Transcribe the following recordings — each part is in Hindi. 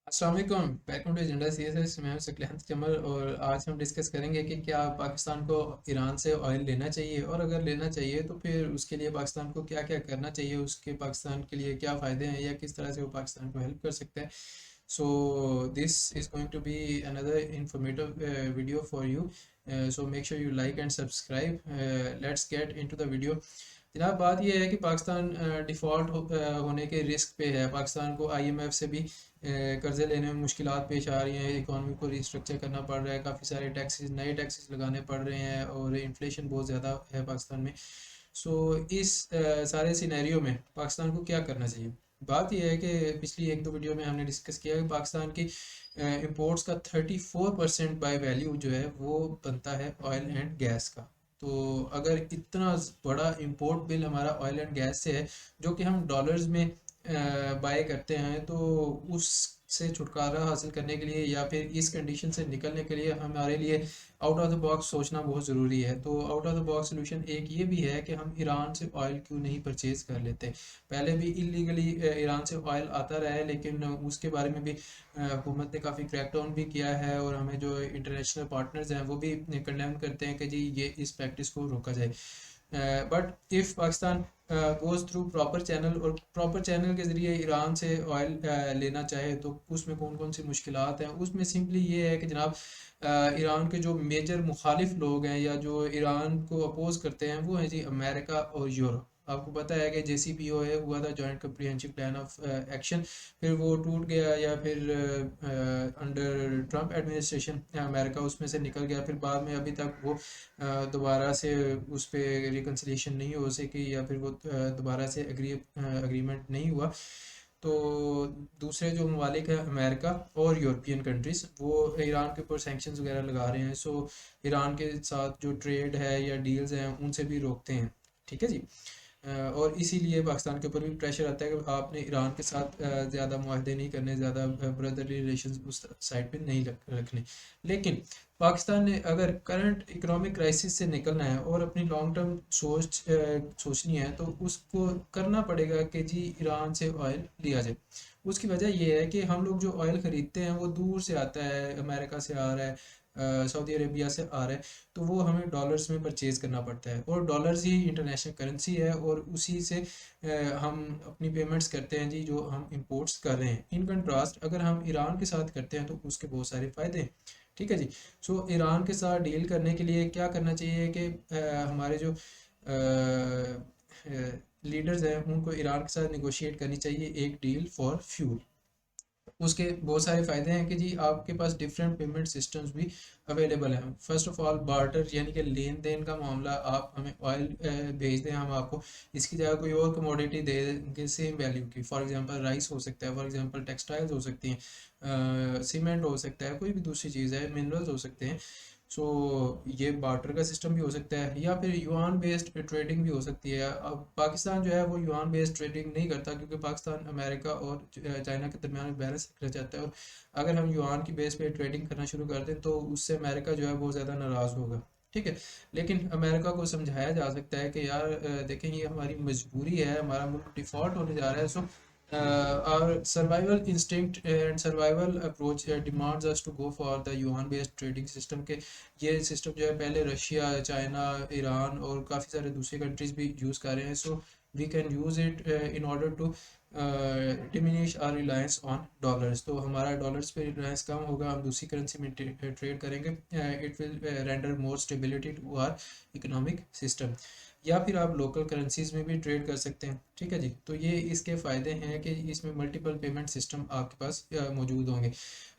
अस्सलाम वालेकुम, वेलकम टू एजेंडा सीएसएस। मैं हूं सकलेंत जमल और आज हम डिस्कस करेंगे कि क्या पाकिस्तान को ईरान से ऑयल लेना चाहिए, और अगर लेना चाहिए तो फिर उसके लिए पाकिस्तान को क्या क्या करना चाहिए, उसके पाकिस्तान के लिए क्या फ़ायदे हैं या किस तरह से वो पाकिस्तान को हेल्प कर सकता है। So this is going to be another informative video for you. So make sure you like and subscribe. Let's get into the video. जनाब, बात यह है कि पाकिस्तान डिफ़ॉल्ट होने के रिस्क पे है। पाकिस्तान को आईएमएफ से भी कर्ज़े लेने में मुश्किलात पेश आ रही हैं, इकॉनमी को रिस्ट्रक्चर करना पड़ रहा है, काफ़ी सारे टैक्सेस, नए टैक्सेस लगाने पड़ रहे हैं और इन्फ्लेशन बहुत ज़्यादा है पाकिस्तान में। सो इस सारे सिनेरियो में पाकिस्तान को क्या करना चाहिए? बात यह है कि पिछली एक दो वीडियो में हमने डिस्कस किया कि पाकिस्तान की इंपोर्ट्स का 34% बाय वैल्यू जो है वो बनता है ऑयल एंड गैस का। तो अगर इतना बड़ा इंपोर्ट बिल हमारा ऑयल एंड गैस से है, जो कि हम डॉलर्स में बाय करते हैं, तो उससे छुटकारा हासिल करने के लिए या फिर इस कंडीशन से निकलने के लिए हमारे लिए आउट ऑफ द बॉक्स सोचना बहुत ज़रूरी है। तो out of the box solution एक ये भी है कि हम ईरान से ऑयल क्यों नहीं परचेज़ कर लेते। पहले भी इलीगली ईरान से ऑयल आता रहा है, लेकिन उसके बारे में भी हुकूमत ने काफ़ी क्रैकडाउन भी किया है और हमें जो इंटरनेशनल पार्टनर्स हैं वो भी कंडेम करते हैं कि जी ये इस प्रैक्टिस को रोका जाए। But if Pakistan goes through proper channel और प्रॉपर चैनल के ज़रिए ईरान से ऑयल लेना चाहे, तो उसमें कौन कौन सी मुश्किलात हैं? उसमें सिंपली ये है कि जनाब, ईरान के जो मेजर मुखालिफ लोग हैं या जो ईरान को अपोज करते हैं वो हैं जी अमेरिका और यूरोप। आपको पता है कि JCPOA हुआ था, joint comprehensive plan of action, फिर वो टूट गया या फिर अंडर ट्रम्प एडमिनिस्ट्रेशन अमेरिका उसमें से निकल गया, फिर बाद में अभी तक वो दोबारा से उस पर रिकन्सिलिएशन नहीं हो सकी या फिर वो दोबारा से अग्रीमेंट नहीं हुआ। तो दूसरे जो ममालिक हैं अमेरिका और यूरोपियन कंट्रीज़, वो ईरान के ऊपर सैंक्शंस वगैरह लगा रहे हैं। सो ईरान के साथ जो ट्रेड है या डील्स हैं उनसे भी रोकते हैं। ठीक है जी। और इसीलिए पाकिस्तान के ऊपर भी प्रेशर आता है कि आपने ईरान के साथ ज़्यादा मुआहदे नहीं करने, ज़्यादा ब्रदरली रिलेशन उस साइड पे नहीं रखने। लेकिन पाकिस्तान ने अगर करंट इकोनॉमिक क्राइसिस से निकलना है और अपनी लॉन्ग टर्म सोचनी है, तो उसको करना पड़ेगा कि जी ईरान से ऑयल लिया जाए। उसकी वजह ये है कि हम लोग जो ऑयल ख़रीदते हैं वो दूर से आता है, अमेरिका से आ रहा है, सऊदी अरेबिया से आ रहा है, तो वो हमें डॉलर्स में परचेज़ करना पड़ता है और डॉलर्स ही इंटरनेशनल करेंसी है और उसी से हम अपनी पेमेंट्स करते हैं जी, जो हम इंपोर्ट्स कर रहे हैं। इन कंट्रास्ट अगर हम ईरान के साथ करते हैं तो उसके बहुत सारे फ़ायदे हैं। ठीक है जी। सो ईरान के साथ डील करने के लिए क्या करना चाहिए कि हमारे जो लीडर्स हैं उनको ईरान के साथ निगोशिएट करनी चाहिए एक डील फॉर फ्यूल। उसके बहुत सारे फ़ायदे हैं कि जी आपके पास डिफरेंट पेमेंट सिस्टम्स भी अवेलेबल हैं। फर्स्ट ऑफ ऑल बार्टर यानी कि लेन देन का मामला, आप हमें ऑयल भेज दें, हम आपको इसकी जगह कोई और कमोडिटी दे देंगे सेम वैल्यू की। फॉर एग्जांपल राइस हो सकता है, फॉर एग्जांपल टेक्सटाइल्स हो सकती हैं, सीमेंट हो सकता है, कोई भी दूसरी चीज़ है, मिनरल्स हो सकते हैं। सो ये बार्टर का सिस्टम भी हो सकता है या फिर युआन बेस्ड ट्रेडिंग भी हो सकती है। अब पाकिस्तान जो है वो युआन बेस्ड ट्रेडिंग नहीं करता, क्योंकि पाकिस्तान अमेरिका और चाइना के दरमियान बैलेंस रखना चाहता है, और अगर हम युआन की बेस पे ट्रेडिंग करना शुरू कर दें तो उससे अमेरिका जो है बहुत ज़्यादा नाराज़ होगा। ठीक है। लेकिन अमेरिका को समझाया जा सकता है कि यार देखें, ये हमारी मजबूरी है, हमारा मुल्क डिफ़ॉल्ट होने जा रहा है। सो our survival instinct and survival approach demands us to go for the yuan based trading system के ये सिस्टम जो है पहले रशिया, चाइना, ईरान और काफ़ी सारे दूसरे कंट्रीज भी यूज़ कर रहे हैं। So we can use it in order to diminish our reliance on dollars. तो हमारा डॉलर्स पे रिलायंस कम होगा, हम दूसरी करेंसी में ट्रेड करेंगे। It will render more stability to our economic system. या फिर आप लोकल करेंसीज में भी ट्रेड कर सकते हैं। ठीक है जी। तो ये इसके फ़ायदे हैं कि इसमें मल्टीपल पेमेंट सिस्टम आपके पास मौजूद होंगे।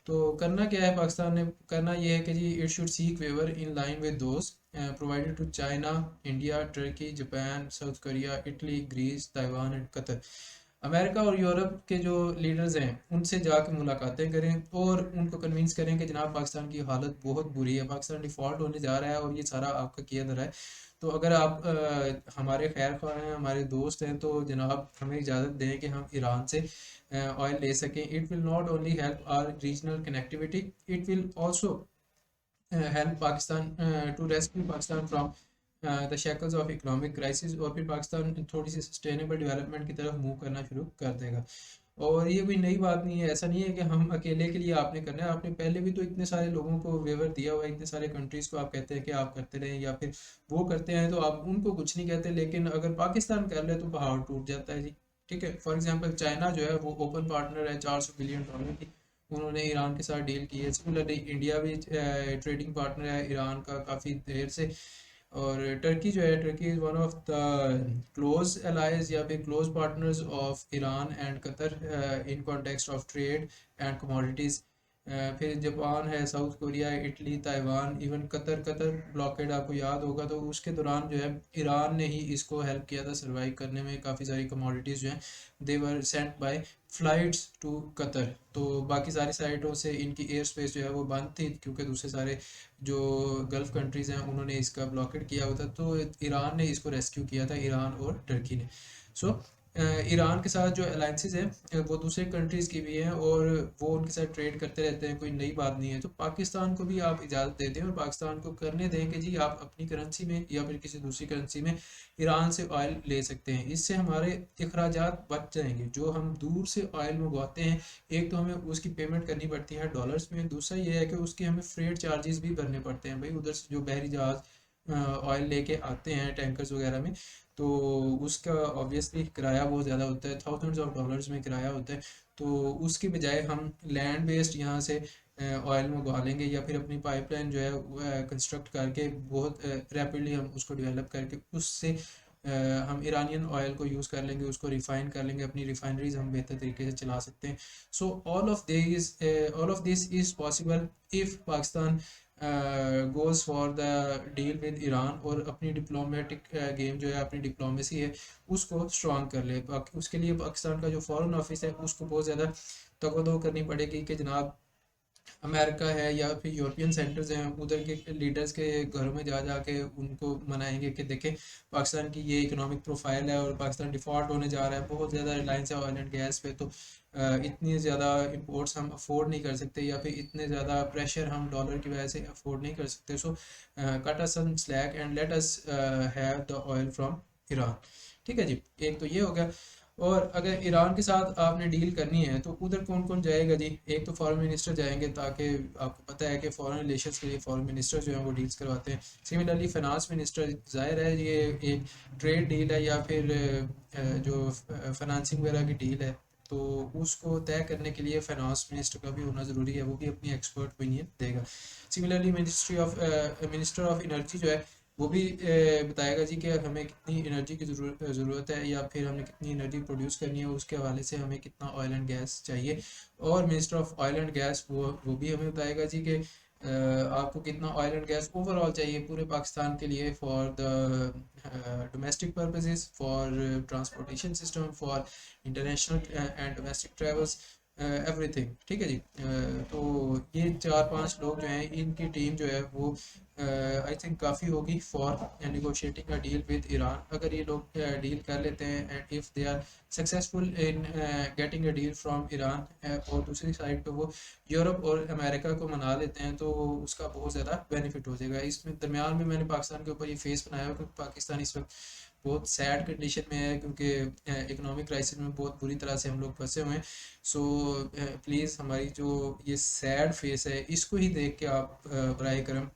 तो करना क्या है पाकिस्तान ने? करना ये है कि जी it should seek waiver in line with those provided to China, India, Turkey, Japan, South Korea, Italy, Greece, Taiwan and Qatar. America और यूरोप के जो लीडर्स हैं उनसे जाके मुलाकातें करें और उनको कन्विंस करें कि जनाब पाकिस्तान की हालत बहुत बुरी है, पाकिस्तान डिफ़ॉल्ट होने जा रहा है और ये सारा आपका किया धरा है। तो अगर आप हमारे खैर ख्वाह हैं, हमारे दोस्त हैं, तो जनाब हमें इजाज़त दें कि हम ईरान से ऑयल ले सकें। It will not only help our regional connectivity, it will also help Pakistan to rescue Pakistan from the shackles of economic crisis, और फिर पाकिस्तान थोड़ी सी सस्टेनेबल डेवलपमेंट की तरफ मूव करना शुरू कर देगा। और ये कोई नई बात नहीं है, ऐसा नहीं है कि हम अकेले के लिए आपने करना है, आपने पहले भी तो इतने सारे लोगों को वेवर दिया हुआ है, इतने सारे कंट्रीज़ को आप कहते हैं कि आप करते रहें, या फिर वो करते हैं तो आप उनको कुछ नहीं कहते, लेकिन अगर पाकिस्तान कर ले तो पहाड़ टूट जाता है जी। ठीक है, फॉर एग्जांपल चाइना जो है वो ओपन पार्टनर है 400 बिलियन डॉलर की, उन्होंने ईरान के साथ डील की है। सिमिलरली इंडिया भी ट्रेडिंग पार्टनर है ईरान का काफ़ी देर से। और टर्की जो है, Turkey is one of the close allies या फिर close partners of Iran and Qatar in context of trade and commodities. फिर जापान है, साउथ कोरिया है, Italy, Taiwan, even Qatar, Qatar blockade आपको याद होगा तो उसके दौरान जो है ईरान ने ही इसको हेल्प किया था सर्वाइव करने में। काफ़ी सारी कमोडिटीज़ जो हैं they were sent by flights to Qatar. तो बाकी सारी साइटों से इनकी एयर स्पेस जो है वो बंद थी, क्योंकि दूसरे सारे जो गल्फ़ कंट्रीज़ हैं उन्होंने इसका ब्लॉकेट किया हुआ था, तो ईरान ने इसको रेस्क्यू किया था, ईरान और टर्की ने। सो ईरान के साथ जो अलाइंसेस हैं वो दूसरे कंट्रीज़ की भी हैं, और वो उनके साथ ट्रेड करते रहते हैं, कोई नई बात नहीं है। तो पाकिस्तान को भी आप इजाज़त दे दें और पाकिस्तान को करने दें कि जी आप अपनी करेंसी में या फिर किसी दूसरी करेंसी में ईरान से ऑयल ले सकते हैं। इससे हमारे अखराजात बच जाएंगे। जो हम दूर से ऑयल मंगवाते हैं, एक तो हमें उसकी पेमेंट करनी पड़ती है डॉलर्स में, दूसरा ये है कि उसके हमें फ्रेट चार्जेस भी भरने पड़ते हैं भाई, उधर से जो बहरी जहाज़ ऑयल लेके आते हैं टैंकर्स वगैरह में, तो उसका ऑब्वियसली किराया बहुत ज़्यादा होता है, थाउजेंड्स ऑफ डॉलर्स में किराया होता है। तो उसके बजाय हम लैंड बेस्ड यहाँ से ऑयल मंगवा लेंगे, या फिर अपनी पाइपलाइन जो है कंस्ट्रक्ट करके बहुत रैपिडली हम उसको डेवलप करके उससे हम ईरानियन ऑयल को यूज़ कर लेंगे, उसको रिफ़ाइन कर लेंगे, अपनी रिफाइनरीज हम बेहतर तरीके से चला सकते हैं। So all of this is possible if Pakistan goes for the deal with Iran, और अपनी डिप्लोमेटिक गेम जो है, अपनी डिप्लोमेसी है उसको स्ट्रॉन्ग कर ले। उसके लिए पाकिस्तान का जो फॉरेन ऑफिस है उसको बहुत ज़्यादा तवज्जो करनी पड़ेगी कि जनाब अमेरिका है या फिर यूरोपियन सेंटर्स हैं, उधर के लीडर्स के घरों में जा जा के उनको मनाएंगे कि देखें पाकिस्तान की ये इकोनॉमिक प्रोफाइल है और पाकिस्तान डिफ़ॉल्ट होने जा रहा है, बहुत ज़्यादा रिलायंस है ऑयल एंड गैस पे, तो इतनी ज़्यादा इंपोर्ट्स हम अफोर्ड नहीं कर सकते, या फिर इतने ज़्यादा प्रेशर हम डॉलर की वजह से अफोर्ड नहीं कर सकते। So cut us some slack and let us have the oil from Iran. ठीक है जी, एक तो ये हो गया। और अगर ईरान के साथ आपने डील करनी है तो उधर कौन कौन जाएगा जी? एक तो फॉरेन मिनिस्टर जाएंगे, ताकि आपको पता है कि फॉरेन रिलेशंस के लिए फॉरेन मिनिस्टर जो हैं वो डील्स करवाते हैं। सिमिलरली फाइनेंस मिनिस्टर, जाहिर है ये एक ट्रेड डील है या फिर जो फाइनेंसिंग वगैरह की डील है, तो उसको तय करने के लिए फाइनेंस मिनिस्टर का भी होना ज़रूरी है, वो भी अपनी एक्सपर्ट ओपिनियन देगा। सिमिलरली मिनिस्टर ऑफ एनर्जी जो है वो भी बताएगा जी कि हमें कितनी एनर्जी की ज़रूरत है, या फिर हमने कितनी एनर्जी प्रोड्यूस करनी है, उसके हवाले से हमें कितना ऑयल एंड गैस चाहिए। और minister of oil and gas वो भी हमें बताएगा जी कि आपको कितना ऑयल एंड गैस ओवरऑल चाहिए पूरे पाकिस्तान के लिए, for the domestic purposes, for transportation system, for international and domestic travels, everything. ठीक है जी। तो ये चार पांच लोग जो हैं इनकी टीम जो है वो आई थिंक काफ़ी होगी for negotiating a deal with Iran. अगर ये लोग डील कर लेते हैं and if they are successful in getting a deal from Iran, और दूसरी साइड पे वो यूरोप और अमेरिका को मना लेते हैं, तो उसका बहुत ज़्यादा बेनिफिट हो जाएगा। इसमें दरमियान में मैंने पाकिस्तान के ऊपर ये फेस बनाया है, क्योंकि पाकिस्तान इस वक्त बहुत सैड कंडीशन में है, क्योंकि इकोनॉमिक क्राइसिस में बहुत बुरी तरह से हम लोग फंसे हुए हैं। सो प्लीज़ हमारी जो ये सैड फेस है इसको ही देख के आप बराए करम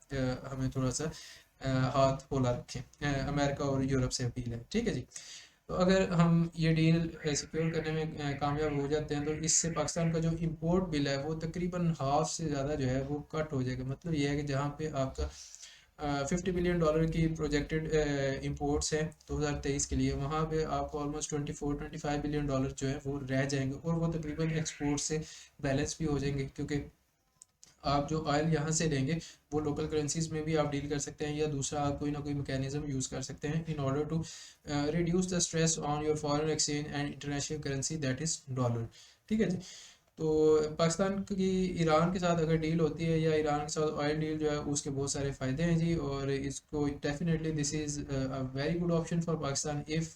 हमें थोड़ा सा हाथ होला रखें। अमेरिका और यूरोप से अपील है। ठीक है जी। तो अगर हम ये डील सिक्योर करने में कामयाब हो जाते हैं, तो इससे पाकिस्तान का जो इंपोर्ट बिल है वो तकरीबन हाफ से ज़्यादा जो है वो कट हो जाएगा। मतलब ये है कि जहाँ पे आपका $50 बिलियन की प्रोजेक्टेड इंपोर्ट्स हैं 2023 के लिए, वहाँ पे आपको ऑलमोस्ट 24-25 बिलियन डॉलर जो है वो रह जाएंगे, और वो तकरीबन एक्सपोर्ट से बैलेंस भी हो जाएंगे, क्योंकि आप जो ऑयल यहाँ से लेंगे वो लोकल करेंसीज में भी आप डील कर सकते हैं, या दूसरा आप कोई ना कोई मैकेनिज्म यूज़ कर सकते हैं in order to reduce the stress on your foreign exchange and international currency that is dollar. ठीक है जी। तो पाकिस्तान की ईरान के साथ अगर डील होती है, या ईरान के साथ ऑयल डील जो है उसके बहुत सारे फ़ायदे हैं जी, और इसको definitely this is a very good option for Pakistan if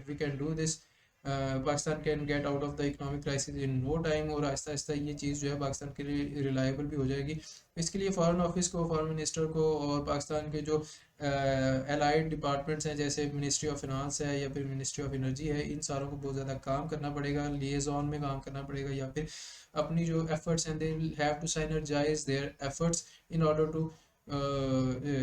we can do this. Pakistan can get out of the economic crisis in no time, और आहिस्ता आहिस्ता ये चीज़ जो है पाकिस्तान के लिए रिलायबल भी हो जाएगी। इसके लिए फॉरेन ऑफिस को, फॉरेन मिनिस्टर को और पाकिस्तान के जो एलाइड डिपार्टमेंट्स हैं जैसे मिनिस्ट्री ऑफ फिनांस है या फिर मिनिस्ट्री ऑफ एनर्जी है, इन सारों को बहुत ज़्यादा काम करना पड़ेगा, लिएजॉन में काम करना पड़ेगा, या फिर अपनी जो एफर्ट्स हैं they will have to synergise their efforts in order to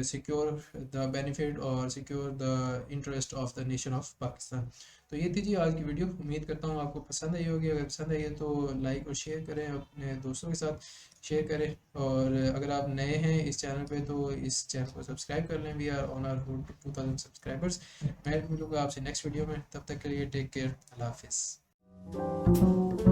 secure the benefit और secure the interest of the nation of Pakistan. तो ये थी जी आज की वीडियो। उम्मीद करता हूँ आपको पसंद आई होगी। अगर पसंद आई है तो लाइक और शेयर करें, अपने दोस्तों के साथ शेयर करें, और अगर आप नए हैं इस चैनल पे तो इस चैनल को सब्सक्राइब कर लें। We are on our road to 2000 subscribers. मैं मिलूंगा आपसे नेक्स्ट वीडियो में, तब तक के लिए टेक केयर, अल्लाह हाफिज़।